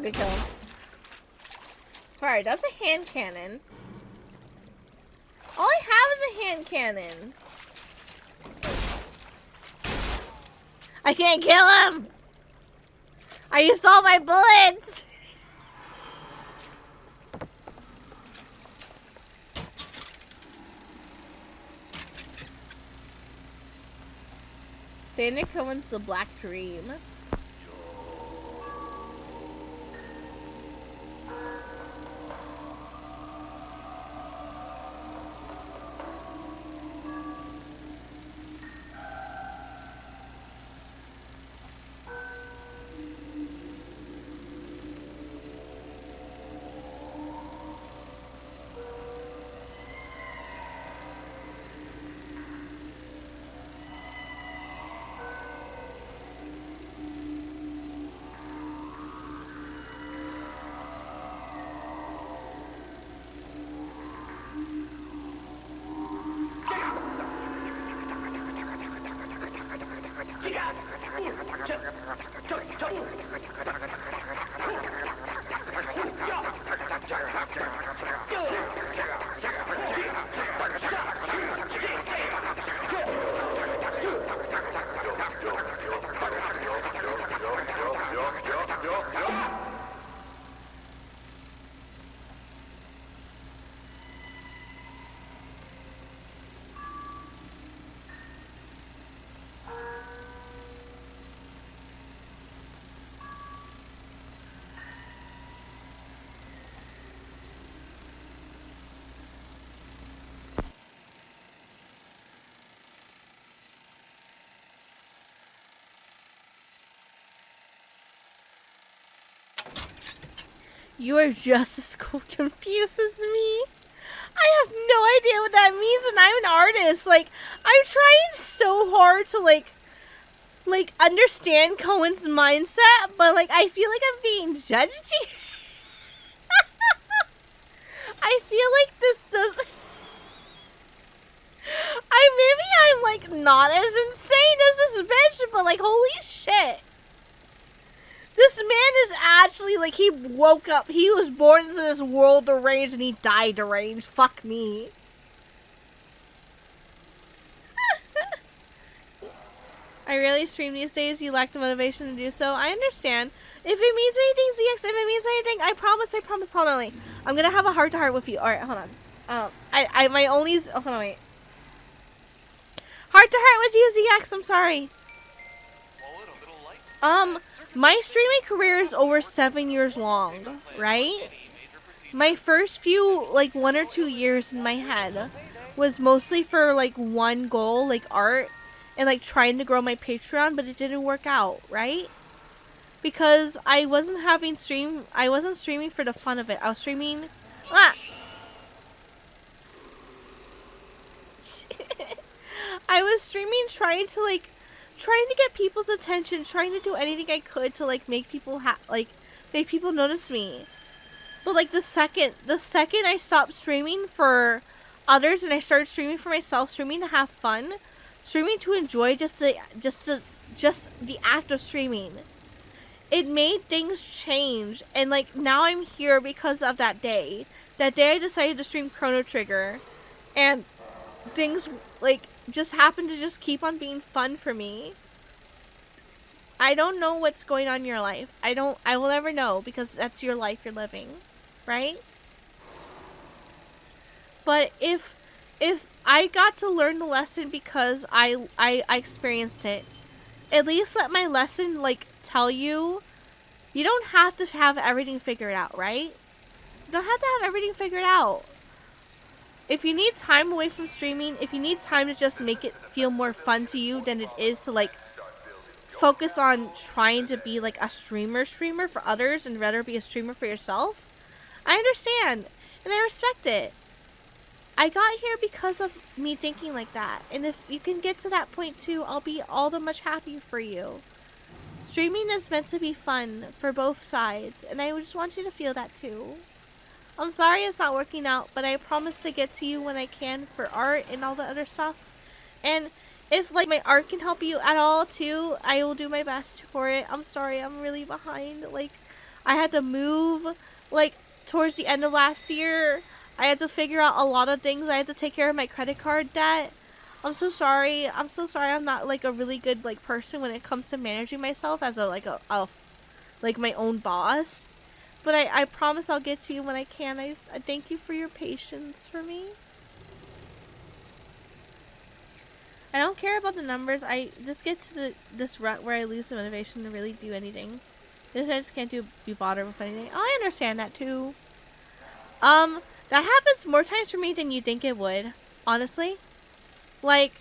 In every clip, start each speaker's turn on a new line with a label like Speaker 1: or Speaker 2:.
Speaker 1: Good kill. Sorry, that's a hand cannon. All I have is a hand cannon. I can't kill him! I used all my bullets! Santa Cohen's The Black Dream. You are just as confused as me. I have no idea what that means, and I'm an artist. Like, I'm trying so hard to like understand Cohen's mindset, but like I feel like I'm being judged here. I feel like this doesn't. Maybe I'm like not as insane as this bitch, but like holy shit. This man is actually, like, he woke up. He was born into this world deranged and he died deranged. Fuck me. I rarely stream these days. You lack the motivation to do so. I understand. If it means anything, ZX, if it means anything, I promise. Hold on, wait. I'm gonna have a heart-to-heart with you. Alright, hold on. My only... Oh, hold on, wait. Heart-to-heart with you, ZX. I'm sorry. My streaming career is over 7 years long, right? My first few, like, 1 or 2 years in my head was mostly for, like, one goal, like, art, and, like, trying to grow my Patreon, but it didn't work out, right? Because I wasn't streaming for the fun of it. I was streaming... I was streaming trying to get people's attention, trying to do anything I could to like make people make people notice me. But like the second I stopped streaming for others and I started streaming for myself, streaming to have fun, streaming to enjoy just the act of streaming, it made things change. And like now I'm here because of that day. That day I decided to stream Chrono Trigger, and things like just happened to just keep on being fun for me. I don't know what's going on in your life. I will never know because that's your life you're living, right? But if I got to learn the lesson because I experienced it, at least let my lesson like tell you don't have to have everything figured out, right? You don't have to have everything figured out. If you need time away from streaming, if you need time to just make it feel more fun to you than it is to like focus on trying to be like a streamer for others and rather be a streamer for yourself, I understand and I respect it. I got here because of me thinking like that, and if you can get to that point too, I'll be all the much happier for you. Streaming is meant to be fun for both sides, and I just want you to feel that too. I'm sorry it's not working out, but I promise to get to you when I can for art and all the other stuff. And if like my art can help you at all too, I will do my best for it. I'm sorry, I'm really behind. Like, I had to move, like, towards the end of last year. I had to figure out a lot of things. I had to take care of my credit card debt. I'm so sorry. I'm so sorry. I'm not like a really good like person when it comes to managing myself as a like my own boss. But I promise I'll get to you when I can. I thank you for your patience for me. I don't care about the numbers. I just get to this rut where I lose the motivation to really do anything. I just can't be bothered with anything. Oh, I understand that too. That happens more times for me than you think it would. Honestly, like,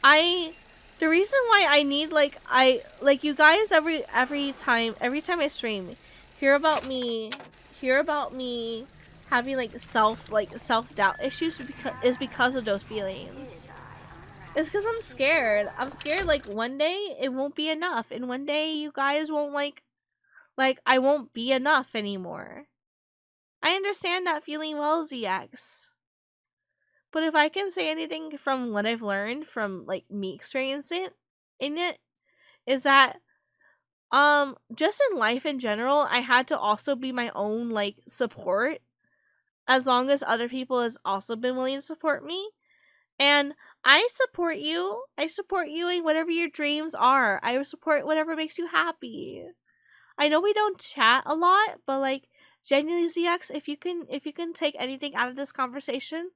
Speaker 1: the reason why I need like you guys every time I stream, hear about me having like self doubt issues because of those feelings. It's because I'm scared. I'm scared like one day it won't be enough, and one day you guys won't like I won't be enough anymore. I understand that feeling well, ZX. But if I can say anything from what I've learned from like me experiencing in it, is that just in life in general, I had to also be my own like support as long as other people has also been willing to support me. And I support you. I support you in whatever your dreams are. I support whatever makes you happy. I know we don't chat a lot, but like genuinely ZX, if you can take anything out of this conversation,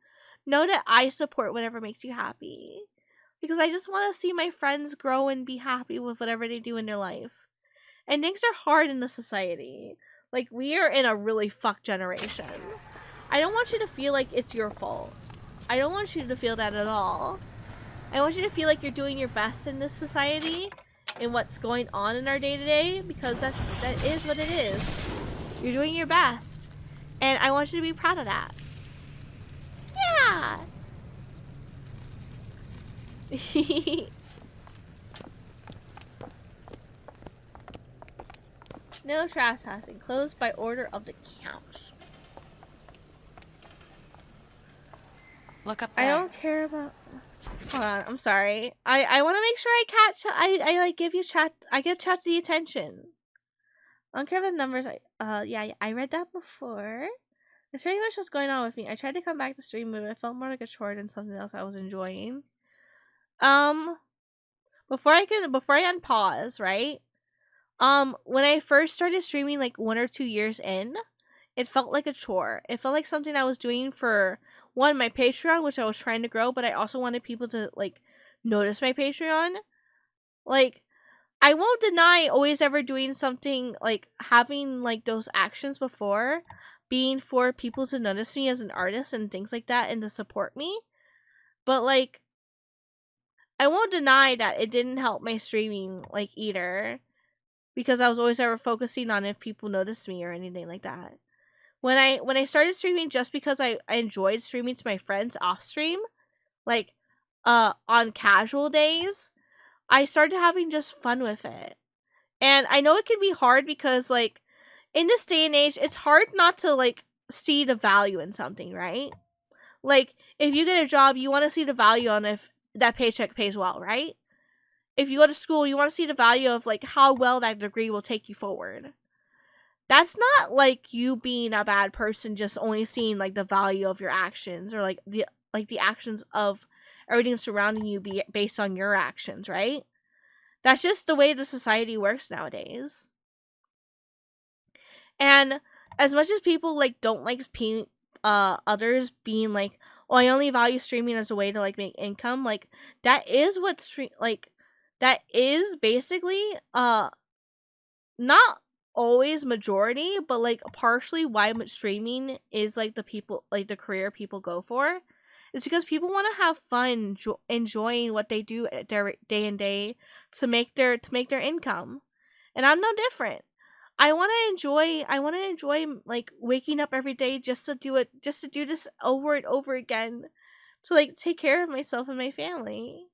Speaker 1: know that I support whatever makes you happy. Because I just want to see my friends grow and be happy with whatever they do in their life. And things are hard in the society. Like, we are in a really fucked generation. I don't want you to feel like it's your fault. I don't want you to feel that at all. I want you to feel like you're doing your best in this society and what's going on in our day-to-day, because that is what it is. You're doing your best. And I want you to be proud of that. Yeah! No trespassing. Closed by order of the council.
Speaker 2: Look up there.
Speaker 1: I don't care about... Hold on, I'm sorry. I want to make sure I like give you chat. I give chat the attention. I don't care about the numbers. Yeah, I read that before. That's pretty much what's going on with me. I tried to come back to stream, but it felt more like a chore than something else I was enjoying. Before I unpause, right? When I first started streaming, like 1 or 2 years in, it felt like a chore. It felt like something I was doing for one, my Patreon, which I was trying to grow, but I also wanted people to like notice my Patreon. Like, I won't deny always ever doing something like having like those actions before being for people to notice me as an artist and things like that and to support me. But like, I won't deny that it didn't help my streaming like either, because I was always ever focusing on if people noticed me or anything like that. When I started streaming just because I enjoyed streaming to my friends off stream, like on casual days, I started having just fun with it. And I know it can be hard because like in this day and age, it's hard not to like see the value in something, right? Like, if you get a job, you want to see the value on if that paycheck pays well, right? If you go to school, you want to see the value of like how well that degree will take you forward. That's not like you being a bad person, just only seeing like the value of your actions or like the actions of everything surrounding you based on your actions, right? That's just the way the society works nowadays. And as much as people like don't like others being like, oh, I only value streaming as a way to like make income, like that is what that is basically not always majority, but like partially why streaming is like the career people go for. It's because people want to have fun enjoying what they do their day and day to make their income. And I'm no different. I want to enjoy like waking up every day just to do this over and over again, to like take care of myself and my family.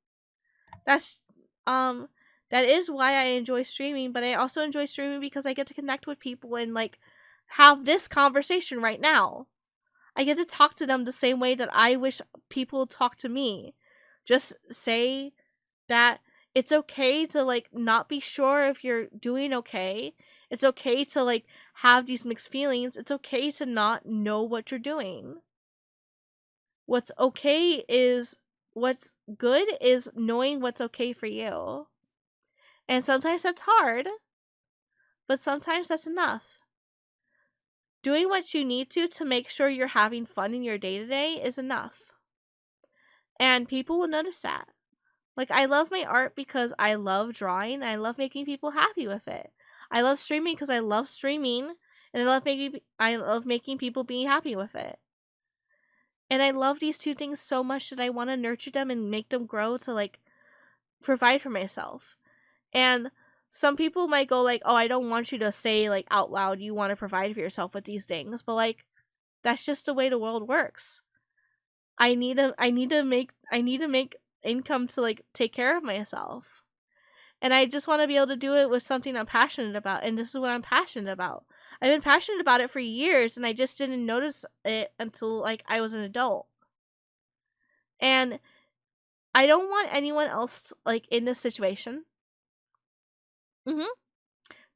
Speaker 1: That's that is why I enjoy streaming, but I also enjoy streaming because I get to connect with people and like have this conversation right now. I get to talk to them the same way that I wish people talk to me. Just say that it's okay to like not be sure if you're doing okay. It's okay to like have these mixed feelings. It's okay to not know what you're doing. What's okay is what's good is knowing what's okay for you. And sometimes that's hard, but sometimes that's enough. Doing what you need to make sure you're having fun in your day-to-day is enough. And people will notice that. Like, I love my art because I love drawing and I love making people happy with it. I love streaming because I love streaming and I love making people be happy with it. And I love these two things so much that I want to nurture them and make them grow to like provide for myself. And some people might go like, "Oh, I don't want you to say like out loud you want to provide for yourself with these things." But like that's just the way the world works. I need to make income to like take care of myself. And I just want to be able to do it with something I'm passionate about, and this is what I'm passionate about. I've been passionate about it for years and I just didn't notice it until like I was an adult. And I don't want anyone else like in this situation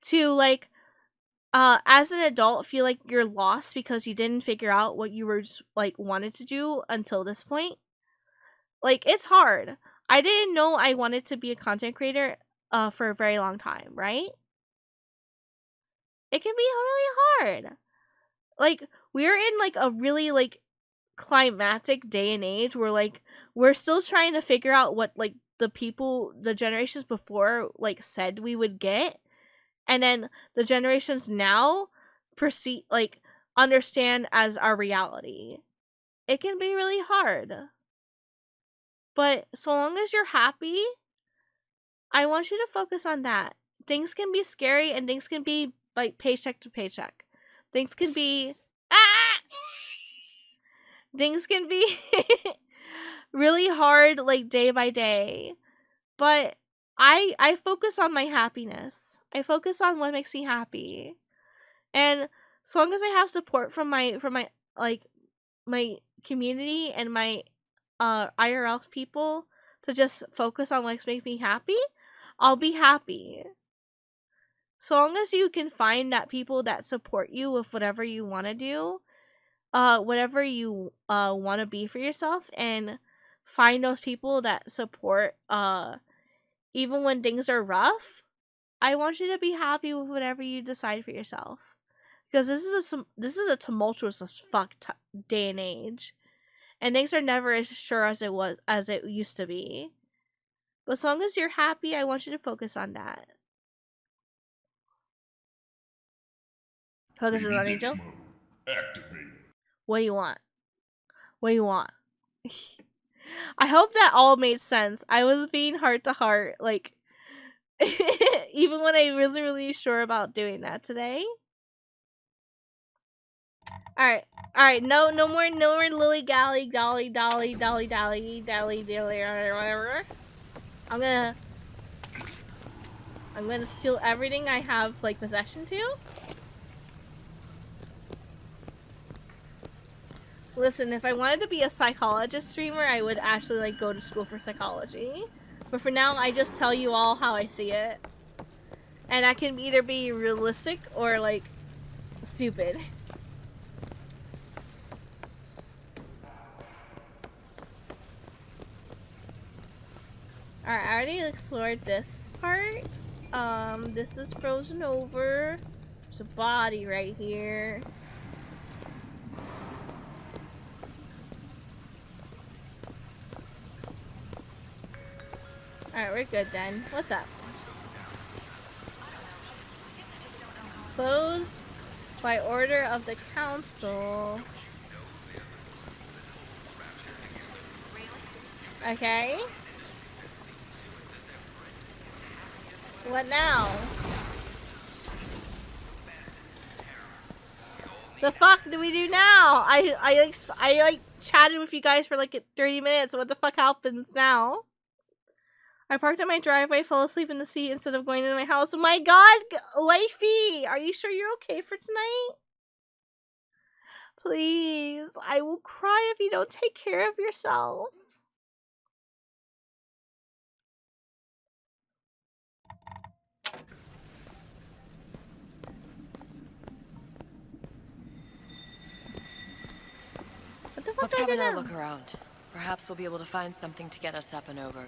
Speaker 1: to like as an adult feel like you're lost because you didn't figure out what you were just, like wanted to do until this point. Like it's hard. I didn't know I wanted to be a content creator for a very long time, right? It can be really hard. Like we're in like a really like climatic day and age where like we're still trying to figure out what like the generations before like said we would get, and then the generations now perceive like understand as our reality. It can be really hard. But so long as you're happy, I want you to focus on that. Things can be scary and things can be like paycheck to paycheck. Things can be ah! Things can be really hard like day by day. But I focus on my happiness. I focus on what makes me happy. And so long as I have support from my like my community and my IRL people to just focus on what makes me happy, I'll be happy. So long as you can find that people that support you with whatever you want to do, whatever you want to be for yourself, and find those people that support even when things are rough, I want you to be happy with whatever you decide for yourself. Because this is a tumultuous as fuck day and age, and things are never as sure as it used to be. But as long as you're happy, I want you to focus on that. Focus on Angel. What do you want? What do you want? I hope that all made sense. I was being heart to heart, like even when I wasn't really sure about doing that today. All right. No more lily gally dolly or whatever. I'm gonna steal everything I have like possession to. Listen, if I wanted to be a psychologist streamer, I would actually like go to school for psychology. But for now, I just tell you all how I see it. And that can either be realistic or like stupid. Alright, I already explored this part. This is frozen over. There's a body right here. Alright, we're good then. What's up? Close by order of the council. Okay. What now? The fuck do we do now? I chatted with you guys for like 30 minutes. What the fuck happens now? I parked in my driveway, fell asleep in the seat instead of going into my house. Oh my god, wifey! Are you sure you're okay for tonight? Please, I will cry if you don't take care of yourself. fuck
Speaker 2: Let's
Speaker 1: do I
Speaker 2: have
Speaker 1: do
Speaker 2: another
Speaker 1: now?
Speaker 2: look around. Perhaps we'll be able to find something to get us up and over.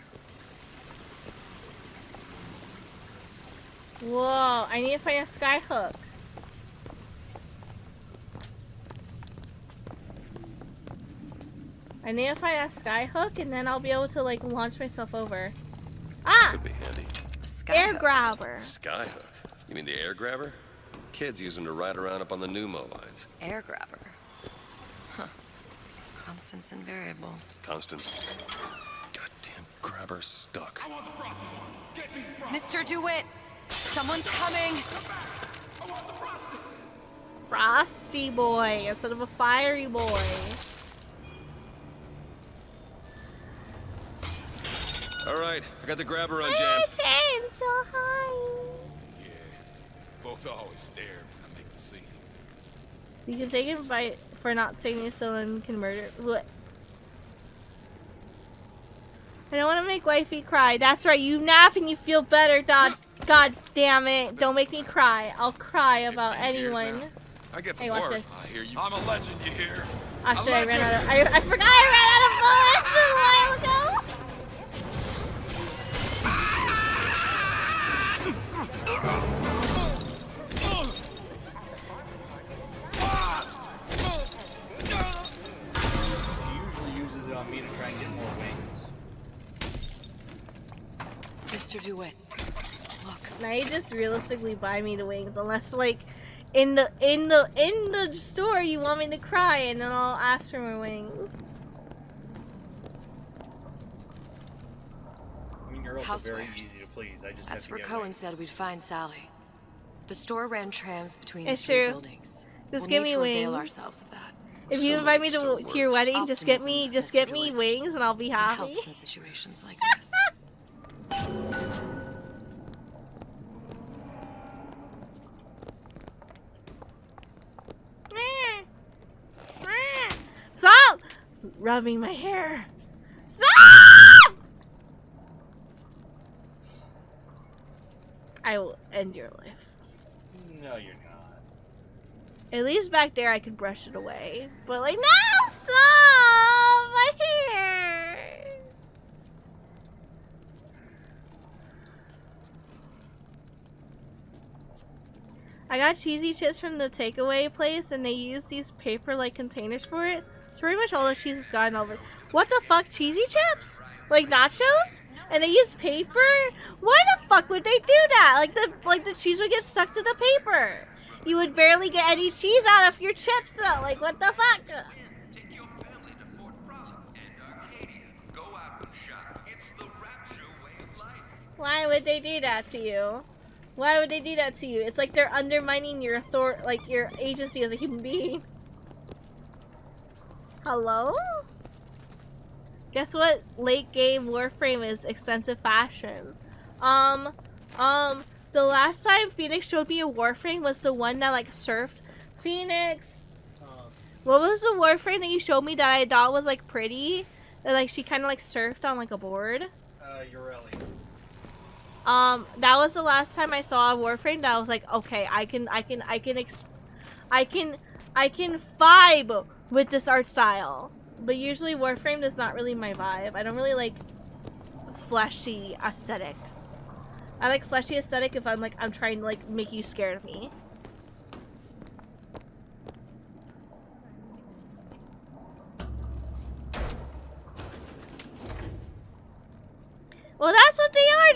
Speaker 1: Whoa, I need to find a sky hook. I need to find a sky hook and then I'll be able to like launch myself over. Ah!
Speaker 3: Could be handy.
Speaker 2: A sky
Speaker 1: Air
Speaker 2: hook.
Speaker 1: grabber.
Speaker 3: Skyhook. You mean the air grabber? Kids use them to ride around up on the pneumo lines.
Speaker 2: Air grabber. Huh. Constants and variables.
Speaker 3: Constant. Goddamn grabber stuck.
Speaker 2: Mr. DeWitt! Someone's coming!
Speaker 1: Frosty boy instead of a fiery boy.
Speaker 3: Alright, I got the grabber unjammed.
Speaker 1: I'm so high.
Speaker 4: Yeah, folks always stare when I make the scene.
Speaker 1: You can take a bite for not singing someone can murder. What? I don't want to make wifey cry. That's right, you nap and you feel better, Dad. God damn it. Don't make me cry. I'll cry about
Speaker 4: 15 years
Speaker 1: anyone.
Speaker 4: now. I get some
Speaker 1: Hey, watch
Speaker 4: work.
Speaker 1: this.
Speaker 4: I hear you. I'm a legend, you hear?
Speaker 1: Actually,
Speaker 4: A
Speaker 1: I ran
Speaker 4: legend.
Speaker 1: out of. I forgot I ran out of bullets a while ago.
Speaker 5: He usually uses it on me to try and get more wings.
Speaker 2: Mr. DeWitt, look.
Speaker 1: Now you just realistically buy me the wings, unless like in the store you want me to cry, and then I'll ask for more wings.
Speaker 5: I mean, you're also very
Speaker 2: Housewares.
Speaker 5: easy to please. I just
Speaker 2: That's
Speaker 5: have
Speaker 2: where
Speaker 5: to get
Speaker 2: Cohen
Speaker 5: wings.
Speaker 2: said we'd find Sally. The store ran trams between
Speaker 1: It's
Speaker 2: the three
Speaker 1: true.
Speaker 2: buildings.
Speaker 1: Just
Speaker 2: We'll
Speaker 1: give
Speaker 2: need
Speaker 1: me
Speaker 2: to avail
Speaker 1: wings.
Speaker 2: ourselves of that.
Speaker 1: If you
Speaker 3: Assuming
Speaker 1: invite me
Speaker 3: it still
Speaker 1: to your
Speaker 3: works.
Speaker 1: wedding, just get me
Speaker 2: Optimism, Mr.
Speaker 1: wings, and I'll be
Speaker 2: It
Speaker 1: happy.
Speaker 2: helps in situations like this.
Speaker 1: Stop rubbing my hair. Stop! I will end your life.
Speaker 5: No, you're not.
Speaker 1: At least back there I could brush it away. But like, no, stop! My hair! I got cheesy chips from the takeaway place and they use these paper like containers for it. So pretty much all the cheese is gone over. What the fuck, cheesy chips? Like nachos? And they use paper? Why the fuck would they do that? Like the cheese would get stuck to the paper. You would barely get any cheese out of your chips though. Like what the fuck?
Speaker 6: Take your family to Fort Frolic and Arcadia. Go out and shop. It's the rapture way of life.
Speaker 1: Why would they do that to you? Why would they do that to you? It's like they're undermining your your agency as a human being. Hello? Guess what late game Warframe is? Extensive fashion. The last time Phoenix showed me a Warframe was the one that like surfed. Phoenix, what was the Warframe that you showed me that I thought was like pretty? That like she kind of like surfed on like a board.
Speaker 5: Ureli.
Speaker 1: That was the last time I saw a Warframe that I was like, okay, I can vibe with this art style. But usually Warframe is not really my vibe. I don't really like fleshy aesthetic. I like fleshy aesthetic if I'm trying to like make you scared of me. Well, that's what they are.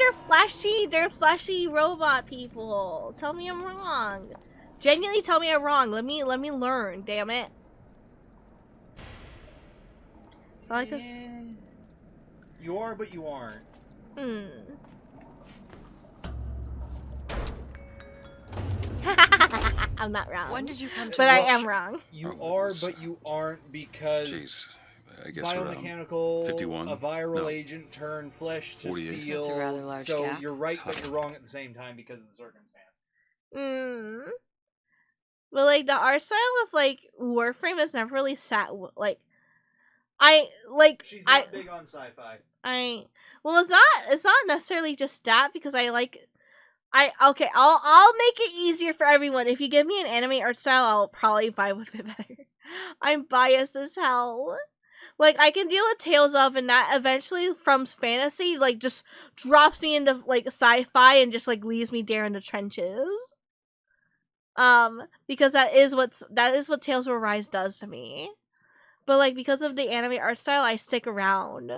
Speaker 1: They're flashy robot people. Tell me I'm wrong. Genuinely tell me I'm wrong. Let me learn, damn it. I like this.
Speaker 5: You are, but you aren't.
Speaker 1: I'm not wrong.
Speaker 2: When did you come to
Speaker 1: But I
Speaker 2: Wiltshire?
Speaker 1: am wrong.
Speaker 5: You
Speaker 3: Oh,
Speaker 5: are,
Speaker 3: s-
Speaker 5: but you aren't because
Speaker 3: Jeez, I guess around
Speaker 5: biomechanical,
Speaker 3: 51?
Speaker 5: a viral
Speaker 3: No.
Speaker 5: agent turned flesh to
Speaker 3: 48.
Speaker 5: steel.
Speaker 2: That's a rather large
Speaker 5: so
Speaker 2: gap.
Speaker 5: you're right, but you're wrong at the same time because of the circumstance.
Speaker 1: But like the art style of like Warframe has never really sat like I like
Speaker 5: She's not big on sci-fi.
Speaker 1: well it's not necessarily just that because I'll make it easier for everyone. If you give me an anime art style, I'll probably vibe with it better. I'm biased as hell. Like, I can deal with Tales of, and that eventually from fantasy, like, just drops me into, like, sci-fi and just, like, leaves me there in the trenches. Because that is what Tales of Arise does to me. But, like, because of the anime art style, I stick around.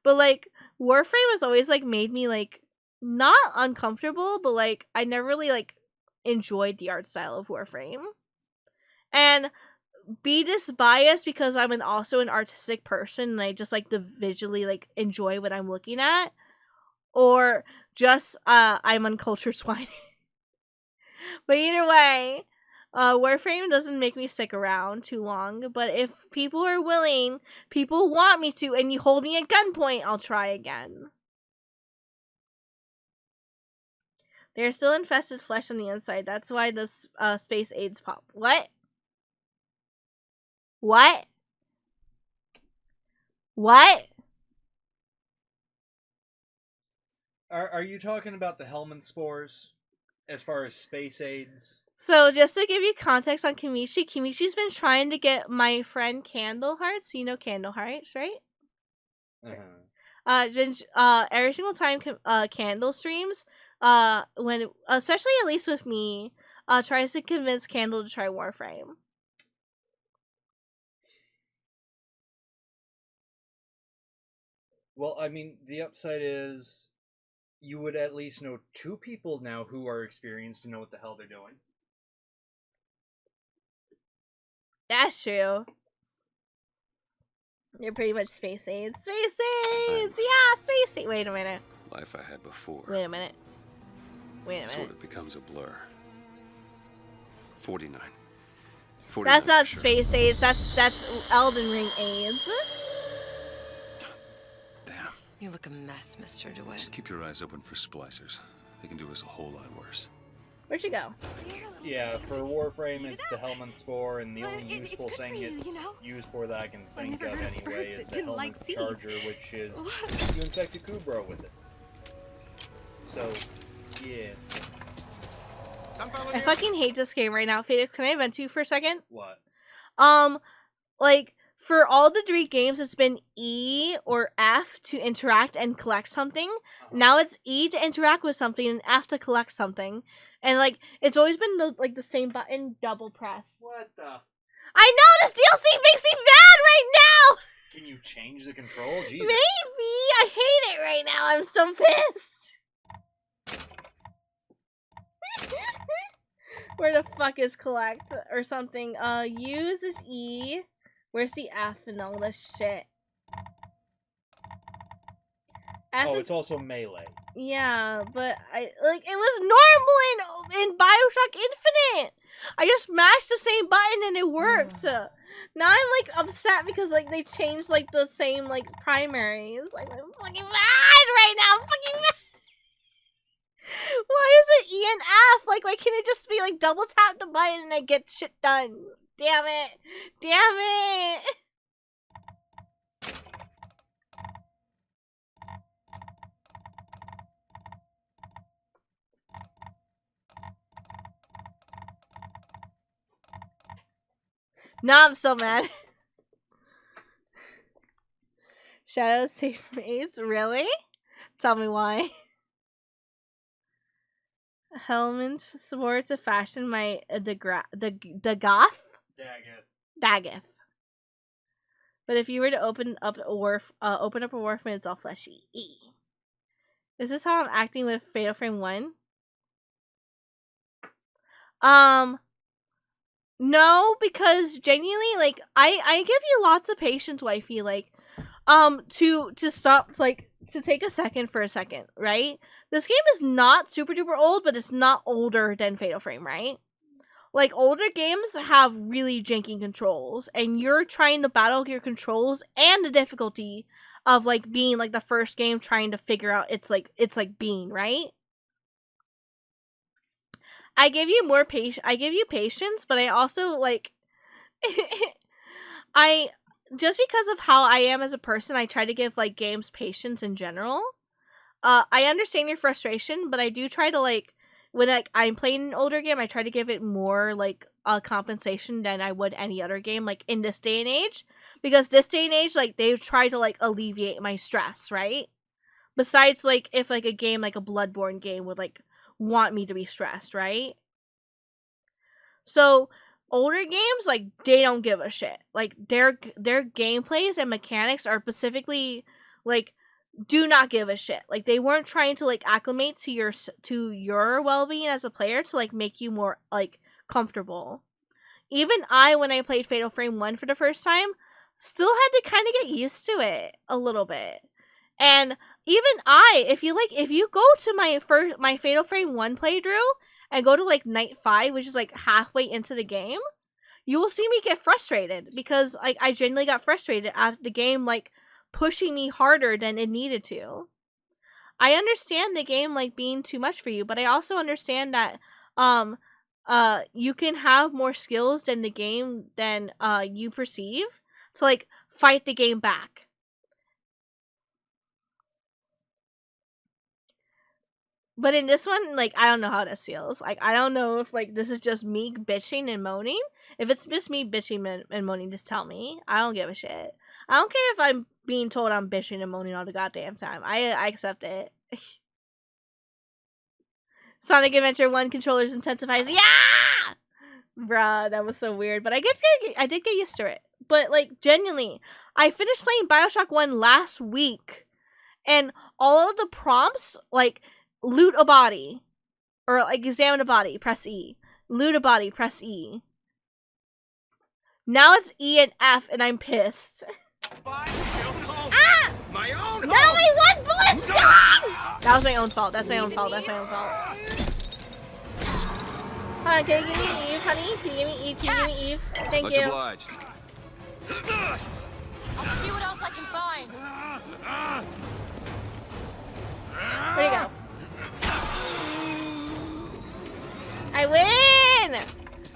Speaker 1: But, like, Warframe has always, like, made me, like, not uncomfortable, but, like, I never really, like, enjoyed the art style of Warframe. And be this biased because I'm also an artistic person and I just like to visually like enjoy what I'm looking at, or just I'm uncultured swine. But either way, Warframe doesn't make me stick around too long. But if people are willing, people want me to, and you hold me at gunpoint, I'll try again. There's still infested flesh on the inside. That's why this space AIDS pop. What? What? What?
Speaker 5: Are you talking about the Hellman spores? As far as space aids?
Speaker 1: So, just to give you context on Kimichi, Kimichi's been trying to get my friend Candle Hearts. You know Candle Hearts, right? Every single time Candle streams, when, especially at least with me, tries to convince Candle to try Warframe.
Speaker 5: Well, I mean, the upside is you would at least know 2 people now who are experienced to know what the hell they're doing.
Speaker 1: That's true. You're pretty much space aids. Space aids! Yeah, space aids! Wait a minute.
Speaker 3: Life I had before.
Speaker 1: Wait a minute. Wait a minute.
Speaker 3: Sort of becomes a blur. 49.
Speaker 1: That's not
Speaker 3: sure.
Speaker 1: space aids. That's Elden Ring aids.
Speaker 3: Damn.
Speaker 2: You look a mess, Mr. DeWitt.
Speaker 3: Just keep your eyes open for splicers. They can do us a whole lot worse.
Speaker 1: Where'd you go?
Speaker 5: Yeah, for Warframe, it's the Hellman spore, and the only useful thing it's used for that I can think of anyway is the Hellman Charger, which is you infect a Kubro with it. So, yeah.
Speaker 1: I fucking hate this game right now. Phoenix, can I vent to you for a second?
Speaker 5: What?
Speaker 1: Like, for all the 3 games, it's been E or F to interact and collect something. Now it's E to interact with something and F to collect something. And, like, it's always been, the same button, double press.
Speaker 5: What the?
Speaker 1: I know! This DLC makes me mad right now!
Speaker 5: Can you change the control? Jesus.
Speaker 1: Maybe! I hate it right now. I'm so pissed. Where the fuck is collect or something? Use is E. Where's the F and all this shit? F
Speaker 5: Oh,
Speaker 1: is...
Speaker 5: it's also melee.
Speaker 1: Yeah, but it was normal in Bioshock Infinite. I just mashed the same button and it worked. Now I'm like upset because like they changed like the same like primaries. Like I'm fucking mad right now. I'm fucking mad. Why is it E and F? Like why can't it just be like double tap the button and I get shit done? Damn it. Damn it. Now I'm so mad. Shadows save maids? Really? Tell me why. Hellman swore to fashion my Dagoth? Dagoth. But if you were to open up a Warframe, it's all fleshy. Is this how I'm acting with Fatal Frame 1? No, because genuinely, like, I give you lots of patience, wifey, like, to stop, like, to take a second for a second, right? This game is not super duper old, but it's not older than Fatal Frame, right? Like, older games have really janky controls, and you're trying to battle your controls and the difficulty of, like, being, like, the first game trying to figure out it's like being, right? I give you patience, but I also, like, just because of how I am as a person, I try to give, like, games patience in general. I understand your frustration, but I do try to, like, when, like, I'm playing an older game, I try to give it more, like, compensation than I would any other game, like in this day and age, because this day and age, like they try to like alleviate my stress, right? Besides, like if like a game like a Bloodborne game would like want me to be stressed, right? So older games, like they don't give a shit. Like their gameplays and mechanics are specifically like do not give a shit. Like they weren't trying to like acclimate to your well-being as a player to like make you more like comfortable. Even I, when I played Fatal Frame 1 for the first time, still had to kind of get used to it a little bit. And even if you go to my Fatal Frame 1 playthrough and go to like night 5, which is like halfway into the game, you will see me get frustrated because like I genuinely got frustrated at the game like pushing me harder than it needed to. I understand the game like being too much for you, but I also understand that you can have more skills than the game than you perceive to like fight the game back. But in this one, like, I don't know how this feels. Like, I don't know if, like, this is just me bitching and moaning. If it's just me bitching and moaning, just tell me. I don't give a shit. I don't care if I'm being told I'm bitching and moaning all the goddamn time. I accept it. Sonic Adventure 1 controllers intensifies. Yeah! Bruh, that was so weird. But I did get used to it. But, like, genuinely, I finished playing Bioshock 1 last week. And all of the prompts, like, loot a body, or like examine a body, press E. Loot a body, press E. Now it's E and F, and I'm pissed. Ah!
Speaker 4: My own
Speaker 1: No, my one bullet's gone! That was my own fault. That's my own fault. That's my own fault. Hold on, can you give me Eve, honey? Can you give me Eve? Can you give me Eve? Thank
Speaker 3: Much
Speaker 1: you.
Speaker 3: obliged.
Speaker 2: I'll see what else I can find.
Speaker 1: Where'd you go? I win!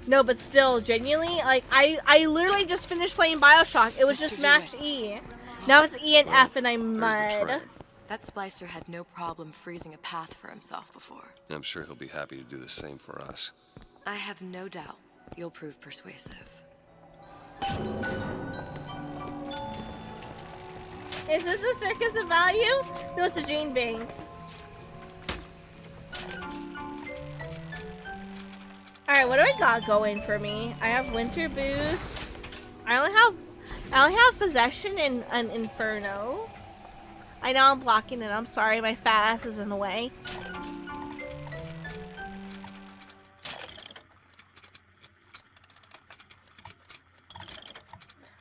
Speaker 1: No, but still, genuinely, like, I literally just finished playing Bioshock. It was just mash E. Now it's E and F and I'm mud.
Speaker 2: That splicer had no problem freezing a path for himself before.
Speaker 3: I'm sure he'll be happy to do the same for us.
Speaker 2: I have no doubt you'll prove persuasive.
Speaker 1: Is this a circus of value? No, it's a Gene Bing. Alright, what do I got going for me? I have Winter Boost. I only have Possession and Inferno. I know I'm blocking it. I'm sorry, my fat ass is in the way.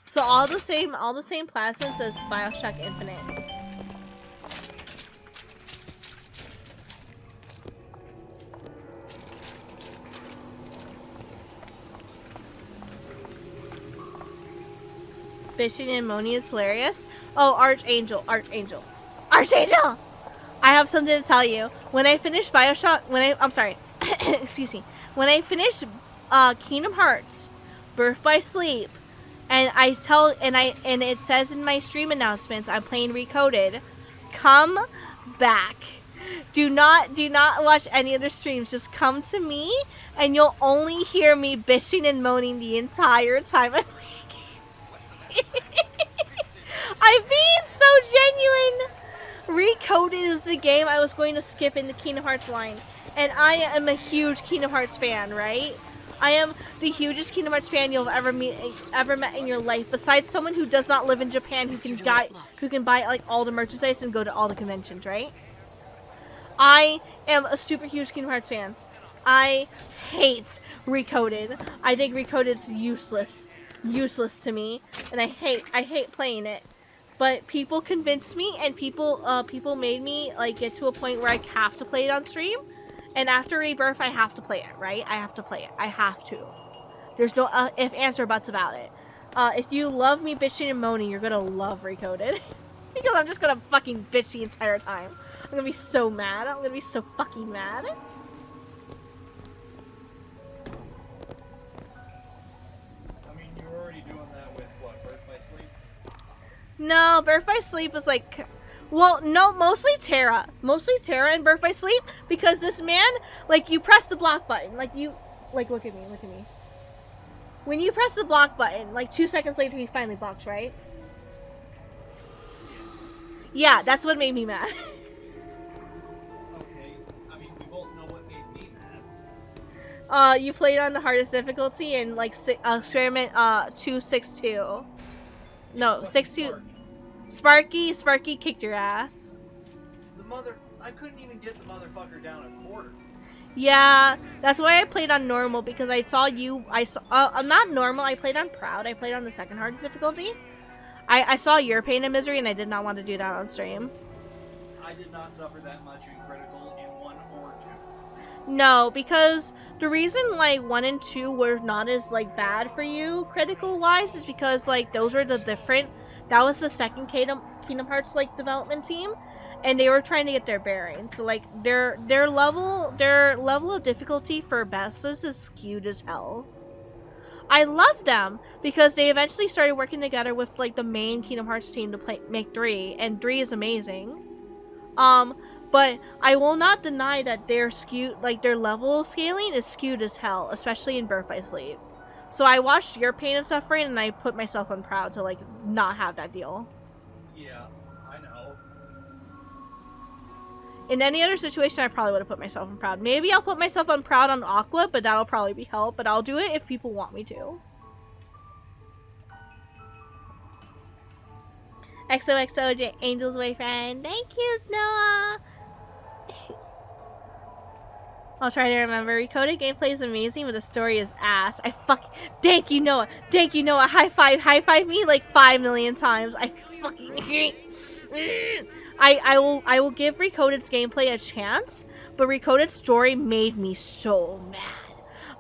Speaker 1: So all the same plasmids as Bioshock Infinite. Bitching and moaning is hilarious. Oh, Archangel. I have something to tell you. When I finished Bioshock, I'm sorry, excuse me. When I finished Kingdom Hearts, Birth by Sleep, and it says in my stream announcements I'm playing Recoded, come back. Do not watch any other streams. Just come to me, and you'll only hear me bitching and moaning the entire time I'm playing. I'm being so genuine. Recoded is the game I was going to skip in the Kingdom Hearts line, and I am a huge Kingdom Hearts fan, right? I am the hugest Kingdom Hearts fan you'll ever met in your life, besides someone who does not live in Japan who can buy like all the merchandise and go to all the conventions, right? I am a super huge Kingdom Hearts fan. I hate Recoded. I think Recoded is useless to me, and I hate playing it. But people convinced me, and people made me like get to a point where I have to play it on stream. And after Rebirth, I have to play it, right? I have to play it. I have to. There's no if, ands, or buts about it. If you love me bitching and moaning, you're gonna love Recoded. Because I'm just gonna fucking bitch the entire time. I'm gonna be so mad. I'm gonna be so fucking mad. No, Birth by Sleep is like, well, no, mostly Terra and Birth by Sleep, because this man, like, you press the block button, like, look at me, When you press the block button, like 2 seconds later he finally blocks, right? Yeah, that's what made me mad.
Speaker 5: Okay, I mean, we both know what made me mad.
Speaker 1: You played on the hardest difficulty in like experiment 262. No, 62. Sparky kicked your ass.
Speaker 5: I couldn't even get the motherfucker down a quarter.
Speaker 1: Yeah, that's why I played on normal, because I saw you. I'm not normal. I played on proud. I played on the second hardest difficulty. I saw your pain and misery, and I did not want to do that on stream.
Speaker 5: I did not suffer that much in critical in 1 or 2.
Speaker 1: No, because the reason like 1 and 2 were not as like bad for you critical wise is because like those were the different. That was the second Kingdom Hearts like development team, and they were trying to get their bearings. So like their level of difficulty for bestas is skewed as hell. I love them because they eventually started working together with like the main Kingdom Hearts team to make 3, and 3 is amazing. But I will not deny that their their level scaling is skewed as hell, especially in Birth by Sleep. So I watched your pain and suffering, and I put myself on proud to like not have that deal.
Speaker 5: Yeah, I know.
Speaker 1: In any other situation, I probably would have put myself on proud. Maybe I'll put myself on proud on Aqua, but that'll probably be hell. But I'll do it if people want me to. XOXO Angel's boyfriend. Thank you, Noah. I'll try to remember. Recoded gameplay is amazing, but the story is ass. Thank you, Noah. Thank you, Noah. High five me like 5 million times. I fucking hate. I will give Recoded's gameplay a chance, but Recoded's story made me so mad.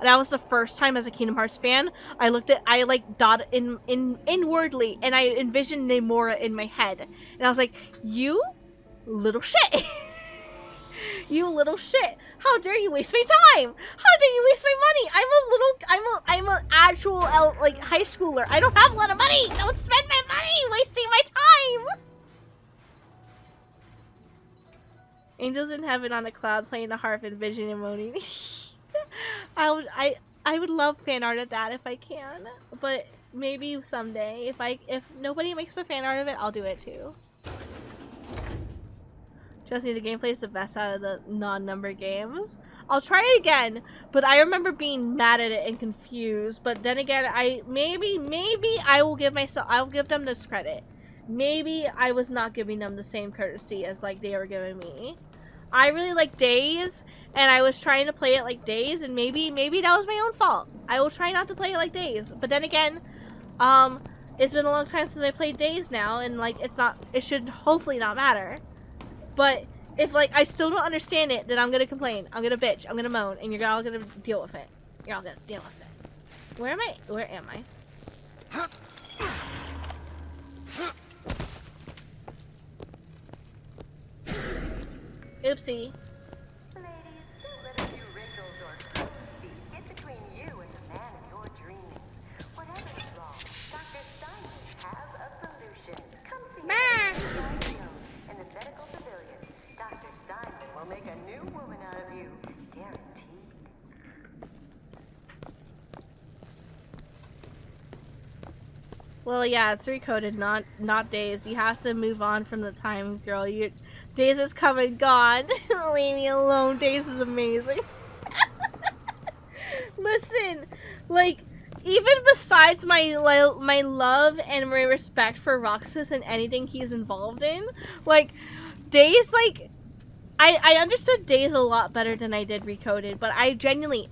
Speaker 1: That was the first time as a Kingdom Hearts fan I like dot inwardly, and I envisioned Namora in my head, and I was like, you little shit. You little shit. How dare you waste my time? How dare you waste my money? I'm an actual like high schooler. I don't have a lot of money. Don't spend my money wasting my time. Angels in heaven on a cloud playing the harp and vision emoting. I would love fan art of that if I can, but maybe someday if nobody makes a fan art of it, I'll do it too. Trust me, the gameplay is the best out of the non-numbered games. I'll try it again, but I remember being mad at it and confused. But then again, maybe I'll give them this credit. Maybe I was not giving them the same courtesy as like they were giving me. I really like Days, and I was trying to play it like Days, and maybe that was my own fault. I will try not to play it like Days. But then again, it's been a long time since I played Days now, and like it should hopefully not matter. But if like I still don't understand it, then I'm gonna complain. I'm gonna bitch. I'm gonna moan, and you're all gonna deal with it. You're all gonna deal with it. Where am I? Where am I? Oopsie. Well, yeah, it's recoded, not Days. You have to move on from the time, girl. Days is come and gone. Leave me alone. Days is amazing. Listen, like, even besides my love and my respect for Roxas and anything he's involved in, like, Days, like, I understood Days a lot better than I did Recoded, but I genuinely,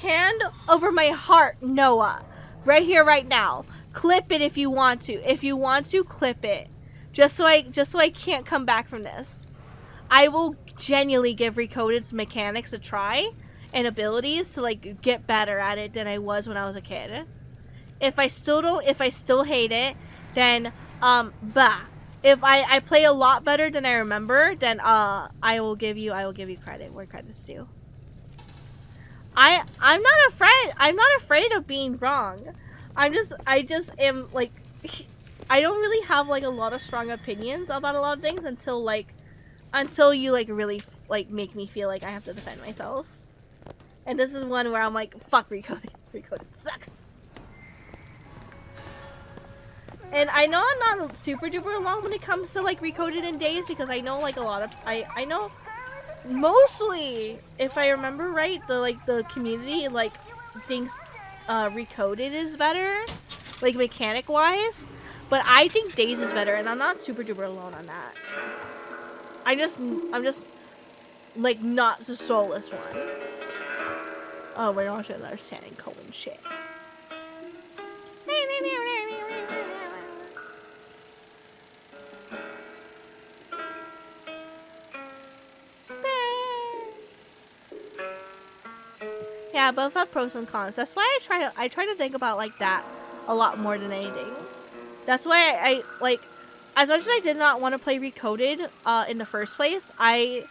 Speaker 1: hand over my heart, Noah, right here, right now. Clip it if you want to. If you want to, clip it. Just so I can't come back from this. I will genuinely give Recoded's mechanics a try and abilities to like get better at it than I was when I was a kid. If I still hate it, then bah. If I play a lot better than I remember, then I will give you credit where credit's due. I'm not afraid of being wrong. I just am like, I don't really have like a lot of strong opinions about a lot of things until you like really like make me feel like I have to defend myself. And this is one where I'm like, fuck Recoded. Recoded sucks. And I know I'm not super duper alone when it comes to like Recoded in Days, because I know like a lot of I know mostly, if I remember right, the community like thinks Recoded is better, like mechanic wise, but I think Days is better, and I'm not super duper alone on that. I'm just like not the soulless one. Oh, we're watching another standing colon shit. Yeah, both have pros and cons. That's why I try to think about like that a lot more than anything. That's why I like, as much as I did not want to play Recoded in the first place, I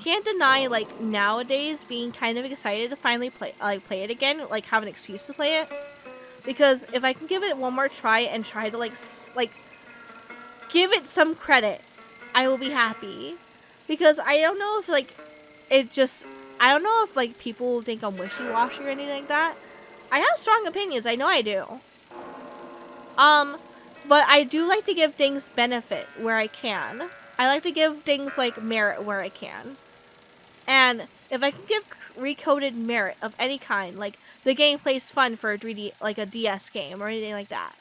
Speaker 1: can't deny like nowadays being kind of excited to finally play it again, like have an excuse to play it. Because if I can give it one more try and try to like give it some credit, I will be happy. Because I don't know if like I don't know if like people think I'm wishy-washy or anything like that. I have strong opinions, I know I do. But I do like to give things benefit where I can. I like to give things like merit where I can. And if I can give Recoded merit of any kind, like the gameplay's fun for a 3D, like a DS game or anything like that,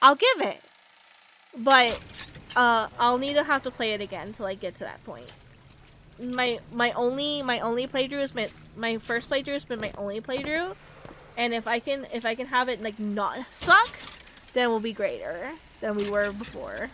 Speaker 1: I'll give it. But I'll need to have to play it again till I get to that point. My only playthrough is my first playthrough has been my only playthrough, and if I can have it like not suck, then we'll be greater than we were before.